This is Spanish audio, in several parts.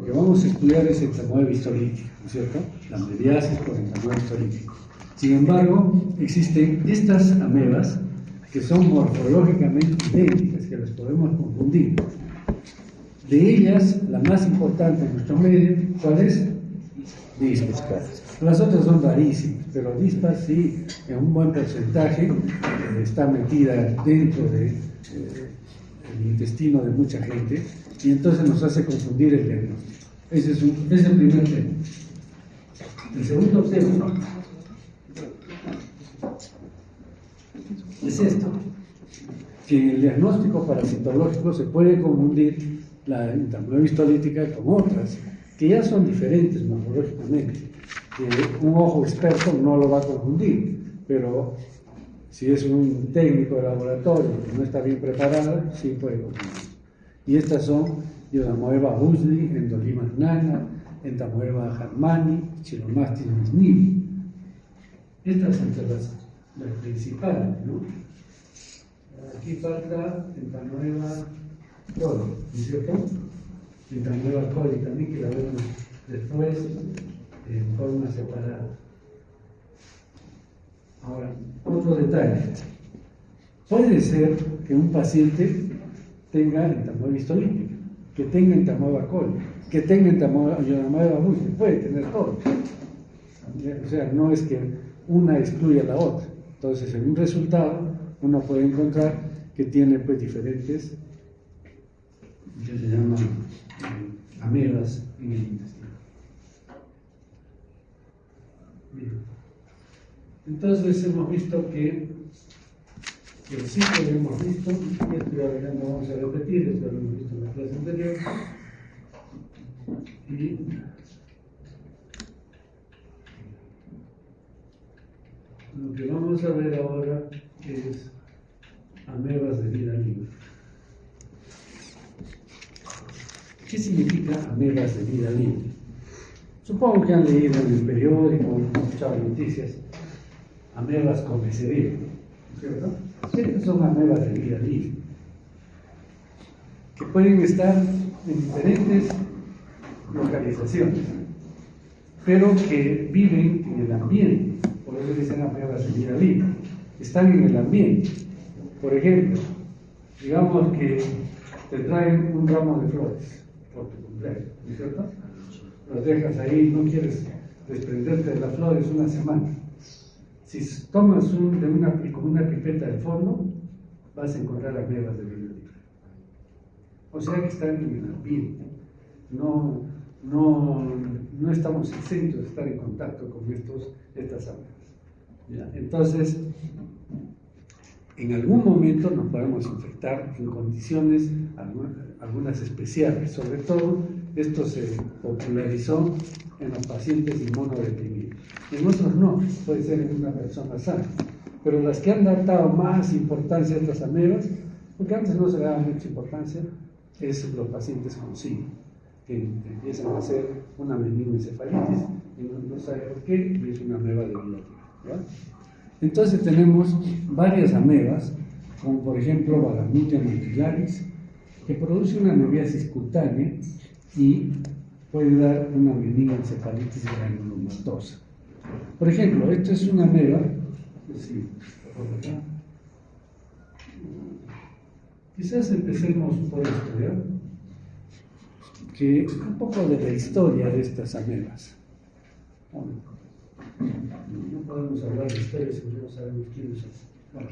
que vamos a estudiar es entamoeba histolítica, ¿no es cierto? La amebiasis por entamoeba histolítico. Sin embargo, existen estas amebas que son morfológicamente idénticas, que las podemos confundir. De ellas, la más importante en nuestro medio, ¿cuál es? Dispas. Las otras son rarísimas, pero Dispas sí, en un buen porcentaje, está metida dentro del intestino de mucha gente, y entonces nos hace confundir el diagnóstico. Ese es el primer tema. El segundo tema es esto, que en el diagnóstico parasitológico se puede confundir la entamoeba histolítica con otras, que ya son diferentes morfológicamente, que un ojo experto no lo va a confundir, pero si es un técnico de laboratorio que no está bien preparado, sí puede confundir. Y estas son Iodamoeba husli, Endolimas nana, Entamoeba harmani, Chilomastis misnivi. Estas son las principales, ¿no? Aquí falta Entamoeba coli, ¿no es cierto? Entamoeba coli también, que la vemos después en forma separada. Ahora, otro detalle. Puede ser que un paciente tenga entamoeba histolítica, que tenga entamoeba coli, que tenga entamoeba husli, puede tener todo. O sea, no es que una excluya a la otra. Entonces, en un resultado, uno puede encontrar que tiene pues diferentes, que se llaman amebas en el intestino. Bien. Entonces hemos visto que el ciclo lo hemos visto, y esto ya no vamos a repetir, esto lo hemos visto en la clase anterior. Y lo que vamos a ver ahora es amebas de vida libre. ¿Qué significa amebas de vida libre? Supongo que han leído en el periódico, han escuchado noticias, amebas comestibles, ¿cierto? Estas son amebas de vida libre, que pueden estar en diferentes localizaciones, pero que viven en el ambiente, por eso dicen amebas de vida libre, están en el ambiente. Por ejemplo, digamos que te traen un ramo de flores por tu cumpleaños, ¿no es cierto? Los dejas ahí, no quieres desprenderte de las flores una semana. Si tomas con una pipeta de fondo, vas a encontrar amebas de vida libre. O sea que están en el ambiente. No estamos exentos de estar en contacto con estas amebas. ¿Ya? Entonces, en algún momento nos podemos infectar en condiciones algunas especiales. Sobre todo, esto se popularizó en los pacientes inmunodeprimidos. En otros no, puede ser en una persona sana. Pero las que han dado más importancia a estas amebas, porque antes no se le daba mucha importancia, es los pacientes con SIDA, que empiezan a hacer una meningoencefalitis y no sabe por qué, y es una ameba de vida libre. Entonces tenemos varias amebas, como por ejemplo Balamutia mantillaris, que produce una amebiasis cutánea y puede dar una meningoencefalitis granulomatosa. Por ejemplo, esto es una ameba, quizás empecemos por estudiar que un poco de la historia de estas amebas. No podemos hablar de historia si no sabemos quiénes son. Bueno,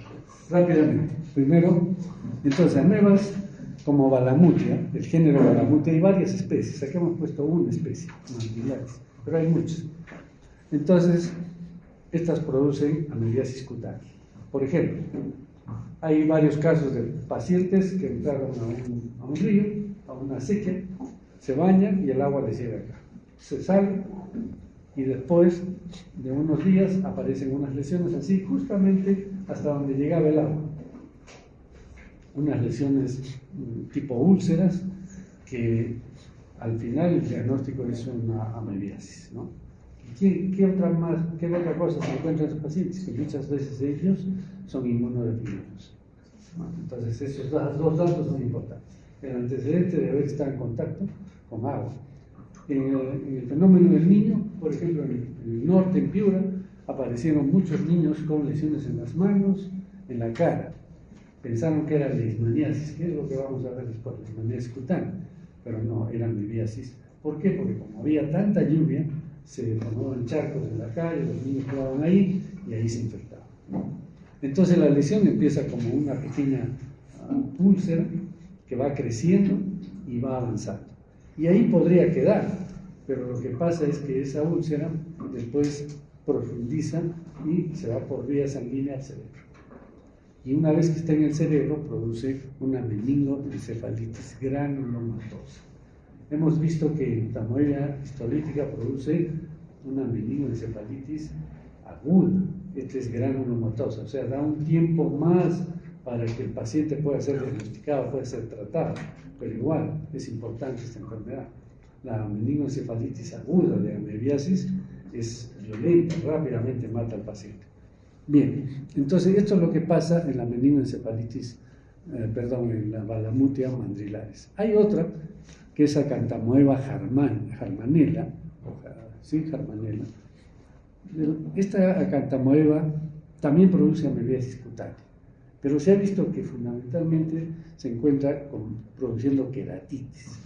rápidamente. Primero, entonces, amebas como Balamutia, el género Balamutia, hay varias especies. Aquí hemos puesto una especie, mantillaris, pero hay muchas. Entonces, estas producen amebiasis cutánea. Por ejemplo, hay varios casos de pacientes que entraron a un río, a una acequia, se bañan y el agua les llega acá. Se sale y después de unos días aparecen unas lesiones así, justamente hasta donde llegaba el agua. Unas lesiones tipo úlceras que al final el diagnóstico es una amebiasis, ¿no? ¿Qué otra cosa se encuentra en los pacientes? Que muchas veces ellos son inmunodeprimidos. Entonces, esos dos datos son importantes. El antecedente de haber estado en contacto con agua En el fenómeno del niño, por ejemplo, en el norte, en Piura, aparecieron muchos niños con lesiones en las manos, en la cara. Pensaron que era leishmaniasis, que es lo que vamos a ver después, leishmaniasis cutánea, pero no, era mebiasis. ¿Por qué? Porque como había tanta lluvia, se formaban charcos en la calle, los niños jugaban ahí y ahí se infectaban. Entonces la lesión empieza como una pequeña úlcera que va creciendo y va avanzando. Y ahí podría quedar, pero lo que pasa es que esa úlcera después profundiza y se va por vía sanguínea al cerebro. Y una vez que está en el cerebro, produce una meningoencefalitis granulomatosa. Hemos visto que la amoeba histolítica produce una meningoencefalitis aguda. Esta es granulomatosa, o sea, da un tiempo más para que el paciente pueda ser diagnosticado, pueda ser tratado, pero igual es importante esta enfermedad. La meningoencefalitis aguda de amebiasis es violenta, rápidamente mata al paciente. Bien, entonces esto es lo que pasa en la meningoencefalitis, en la Balamutia mandrilaris. Hay otra que es Acanthamoeba germanella, germanella. Esta Acanthamoeba también produce amebiasis cutánea, pero se ha visto que fundamentalmente se encuentra produciendo queratitis.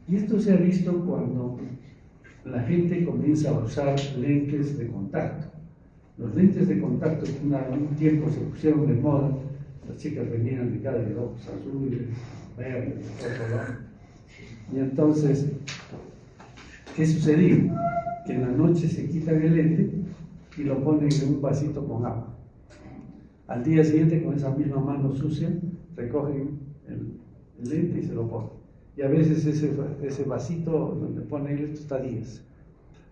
Y esto se ha visto cuando la gente comienza a usar lentes de contacto. Los lentes de contacto que un tiempo se pusieron de moda, las chicas venían de cada de ojos azules, verdes, de todo color. Y entonces, ¿qué sucedía? Que en la noche se quitan el lente y lo ponen en un vasito con agua. Al día siguiente, con esa misma mano sucia, recogen el lente y se lo ponen. Y a veces ese vasito donde ponen esto está días.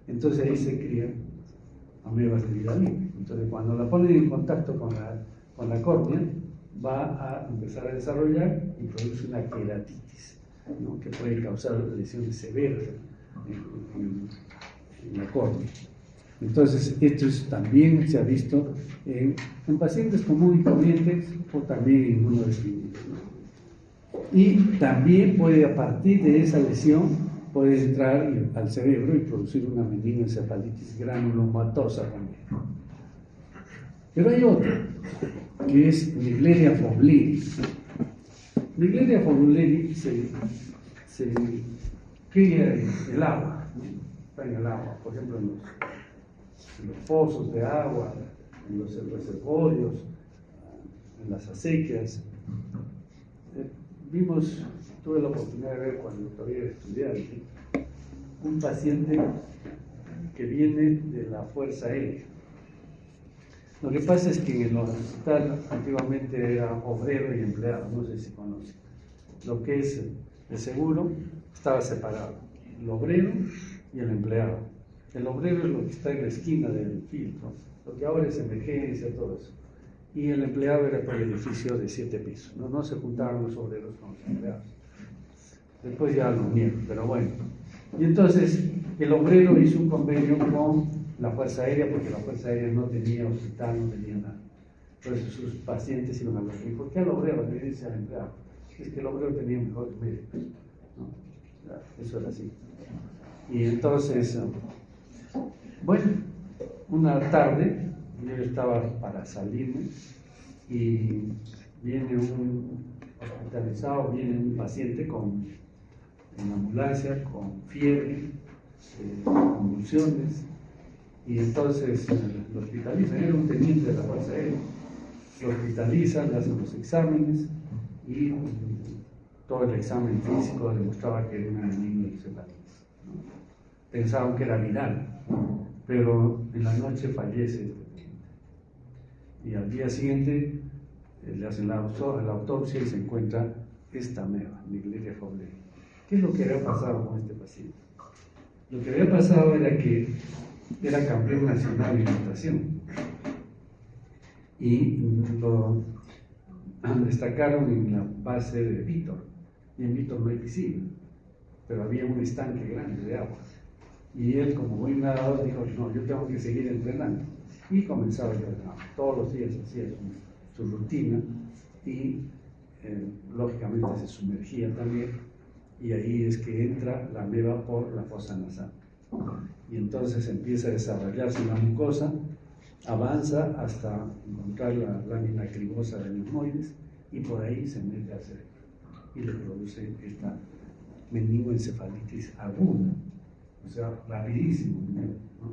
Entonces ahí se crían amebas de vida libre. Entonces cuando la ponen en contacto con la córnea, va a empezar a desarrollar y produce una queratitis, ¿no? Que puede causar lesiones severas en la córnea. Entonces esto también se ha visto en pacientes comunes y corrientes o también en inmunodeprimidos, ¿no? Y también puede, a partir de esa lesión, puede entrar al cerebro y producir una meningoencefalitis granulomatosa también. Pero hay otra, que es Naegleria fowleri. Naegleria fowleri se cría en el agua, ¿no? Está en el agua, por ejemplo en los pozos de agua, en los reservorios, en las acequias. Tuve la oportunidad de ver cuando todavía era estudiante, un paciente que viene de la Fuerza Aérea. Lo que pasa es que en el hospital antiguamente era obrero y empleado, no sé si conocen. Lo que es el seguro estaba separado, el obrero y el empleado. El obrero es lo que está en la esquina del filtro, lo que ahora es emergencia, todo eso. Y el empleado era por el edificio de 7 pisos, no se juntaron los obreros con los empleados. Después ya lo unieron, pero bueno. Y entonces el obrero hizo un convenio con la Fuerza Aérea, porque la Fuerza Aérea no tenía hospital, no tenía nada. Entonces sus pacientes iban a ver. ¿Y por qué al obrero le dice al empleado? Es que el obrero tenía mejores médicos, ¿no? Eso era así. Y entonces, bueno, una tarde yo estaba para salirme y viene un hospitalizado, viene un paciente en ambulancia con fiebre, convulsiones, y entonces lo hospitalizan. Era un teniente de la Fuerza Aérea. Lo hospitalizan, le hacen los exámenes y todo el examen físico demostraba que era una meningoencefalitis, ¿no? Pensaban que era viral, pero en la noche fallece este teniente. Y al día siguiente le hacen la autopsia y se encuentra esta ameba, Naegleria fowleri. ¿Qué es lo que había pasado con este paciente? Lo que había pasado era que era campeón nacional en natación y lo destacaron en la base de Vítor, y en Vítor no hay piscina, pero había un estanque grande de agua, y él, como buen nadador, dijo: no, yo tengo que seguir entrenando, y comenzaba a entrenar todos los días, hacía su rutina y lógicamente se sumergía también y ahí es que entra la ameba por la fosa nasal. Y entonces empieza a desarrollarse la mucosa, avanza hasta encontrar la lámina cribosa de neumoides y por ahí se mete al cerebro y le produce esta meningoencefalitis aguda, o sea, rapidísimo,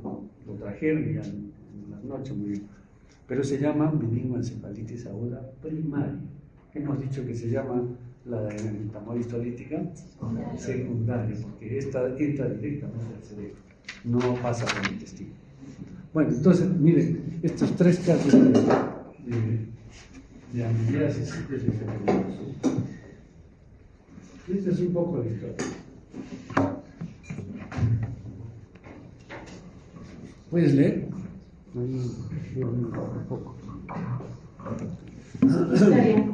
¿no? Lo trajeron ya en la noche muy bien, pero se llama meningoencefalitis aguda primaria. Hemos dicho que se llama la de entamoeba histolítica secundaria, porque esta entra directamente al cerebro, no pasa por el intestino. Bueno, entonces, miren, estos tres casos de amibiasis es diferente. Esta es un poco la historia. ¿Puedes leer? Un poco. Historia.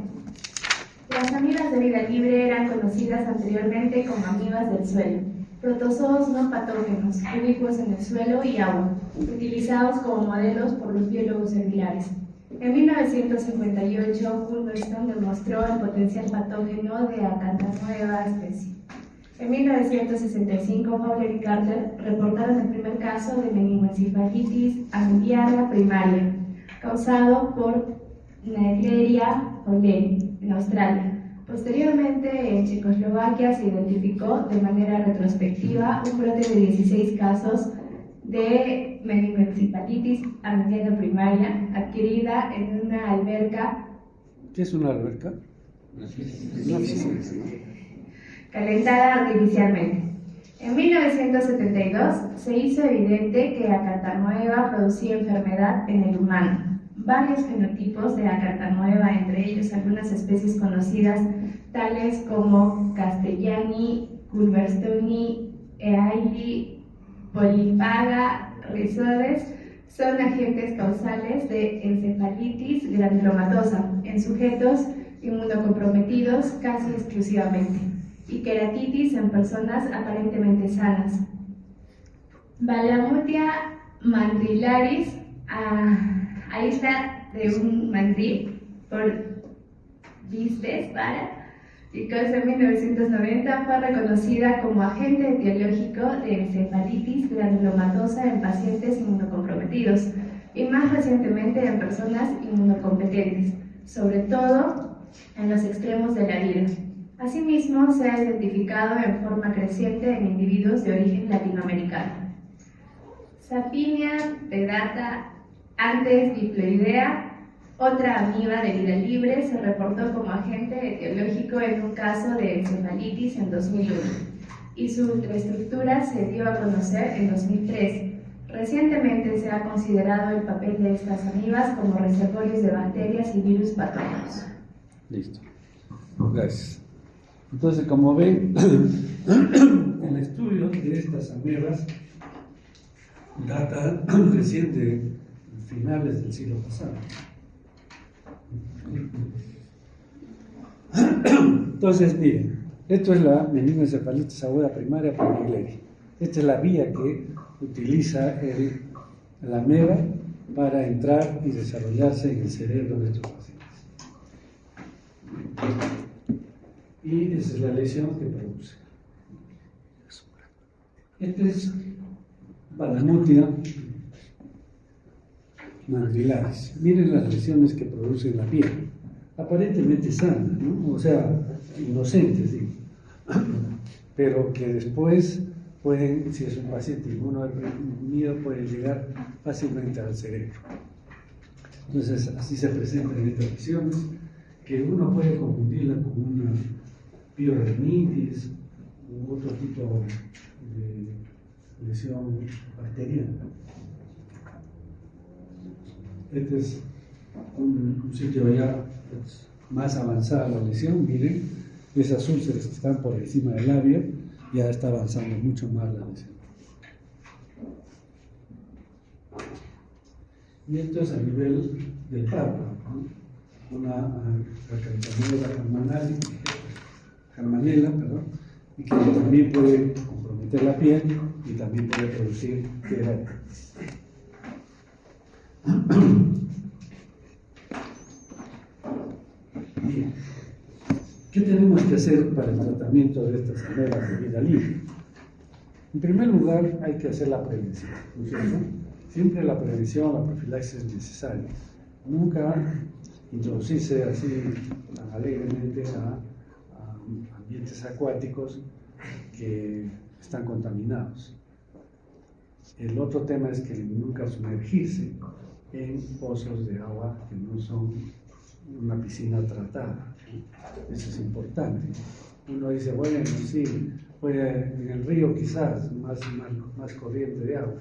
Las amibas de vida libre eran conocidas anteriormente como amibas del suelo, protozoos no patógenos, ubicuos en el suelo y agua, utilizados como modelos por los biólogos celulares. En 1958, Hulverstone demostró el potencial patógeno de Acanthamoeba especie. En 1965, Fowler y Carter reportaron el primer caso de meningoencefalitis amibiana primaria, causado por Naegleria fowleri en Australia. Posteriormente, en Checoslovaquia se identificó de manera retrospectiva un brote de 16 casos de meningoencefalitis amibiana primaria adquirida en una alberca. ¿Qué es una alberca? Calentada artificialmente. En 1972 se hizo evidente que Acanthamoeba producía enfermedad en el humano. Varios fenotipos de Acanthamoeba, entre ellos algunas especies conocidas tales como Castellani, Culverstoni, Eaili, Polyphaga, Rhizodes, son agentes causales de encefalitis granulomatosa en sujetos inmunocomprometidos casi exclusivamente y queratitis en personas aparentemente sanas. Balamutia mandilaris, aísla de un mandril por Vistes para y que en 1990 fue reconocida como agente etiológico de encefalitis granulomatosa en pacientes inmunocomprometidos y más recientemente en personas inmunocompetentes, sobre todo en los extremos de la vida. Asimismo, se ha identificado en forma creciente en individuos de origen latinoamericano. Saphinia pedata, antes diploidea, otra amiba de vida libre, se reportó como agente etiológico en un caso de encefalitis en 2001 y su ultraestructura se dio a conocer en 2003. Recientemente se ha considerado el papel de estas amibas como reservorios de bacterias y virus patógenos. Listo. Gracias. Entonces, como ven, el estudio de estas amebas data recién de finales del siglo pasado. Entonces, miren, esto es la meningoencefalitis aguda primaria por Naegleria. Esta es la vía que utiliza la ameba para entrar y desarrollarse en el cerebro de estos pacientes. Y esa es la lesión que produce. Esta es Balamutia mandrilaris. Miren las lesiones que produce en la piel. Aparentemente sanas, ¿no? O sea, inocentes, digo. Pero que después pueden, si es un paciente inmunodeprimido, puede llegar fácilmente al cerebro. Entonces, así se presentan estas lesiones, que uno puede confundirla con una piordermitis u otro tipo de lesión bacteriana. Este es un sitio ya más avanzada la lesión. Miren, esas úlceras que están por encima del labio, ya está avanzando mucho más la lesión. Y esto es a nivel del párpado, ¿no? Una Acanthamoeba germanela, y que también puede comprometer la piel y también puede producir queratitis. Bien. ¿Qué tenemos que hacer para el tratamiento de estas amebias de vida libre? En primer lugar, hay que hacer la prevención, ¿no es cierto? Siempre la prevención, la profilaxis es necesaria. Nunca introducirse así tan alegremente a ambientes acuáticos que están contaminados. El otro tema es que nunca sumergirse en pozos de agua que no son una piscina tratada. Eso es importante. Uno dice, bueno, sí, en el río quizás más corriente de agua,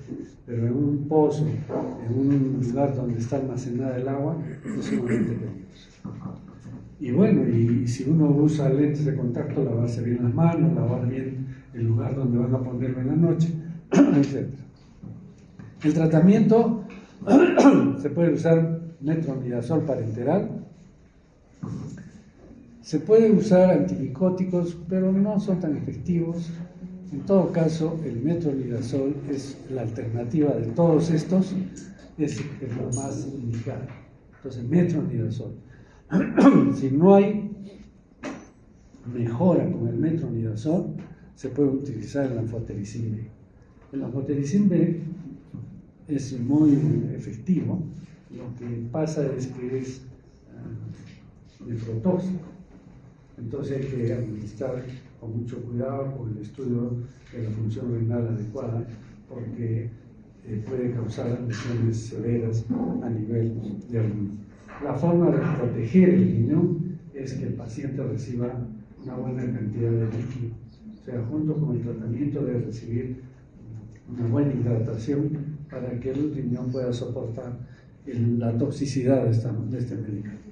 pero en un pozo, en un lugar donde está almacenada el agua, es sumamente peligroso. Y bueno, y si uno usa lentes de contacto, lavarse bien las manos, lavar bien el lugar donde van a ponerlo en la noche, etc. El tratamiento se puede usar metronidazol parenteral. Se puede usar antimicóticos, pero no son tan efectivos. En todo caso, el metronidazol es la alternativa de todos estos, es lo más indicado. Entonces, metronidazol. Si no hay mejora con el metronidazol, se puede utilizar el anfotericin B. El anfotericin B es muy efectivo. Lo que pasa es que es nefrotóxico. Entonces hay que administrar con mucho cuidado con el estudio de la función renal adecuada, porque puede causar lesiones severas a nivel de riñón. La forma de proteger el riñón es que el paciente reciba una buena cantidad de líquido. O sea, junto con el tratamiento debe recibir una buena hidratación para que el riñón pueda soportar la toxicidad de este medicamento.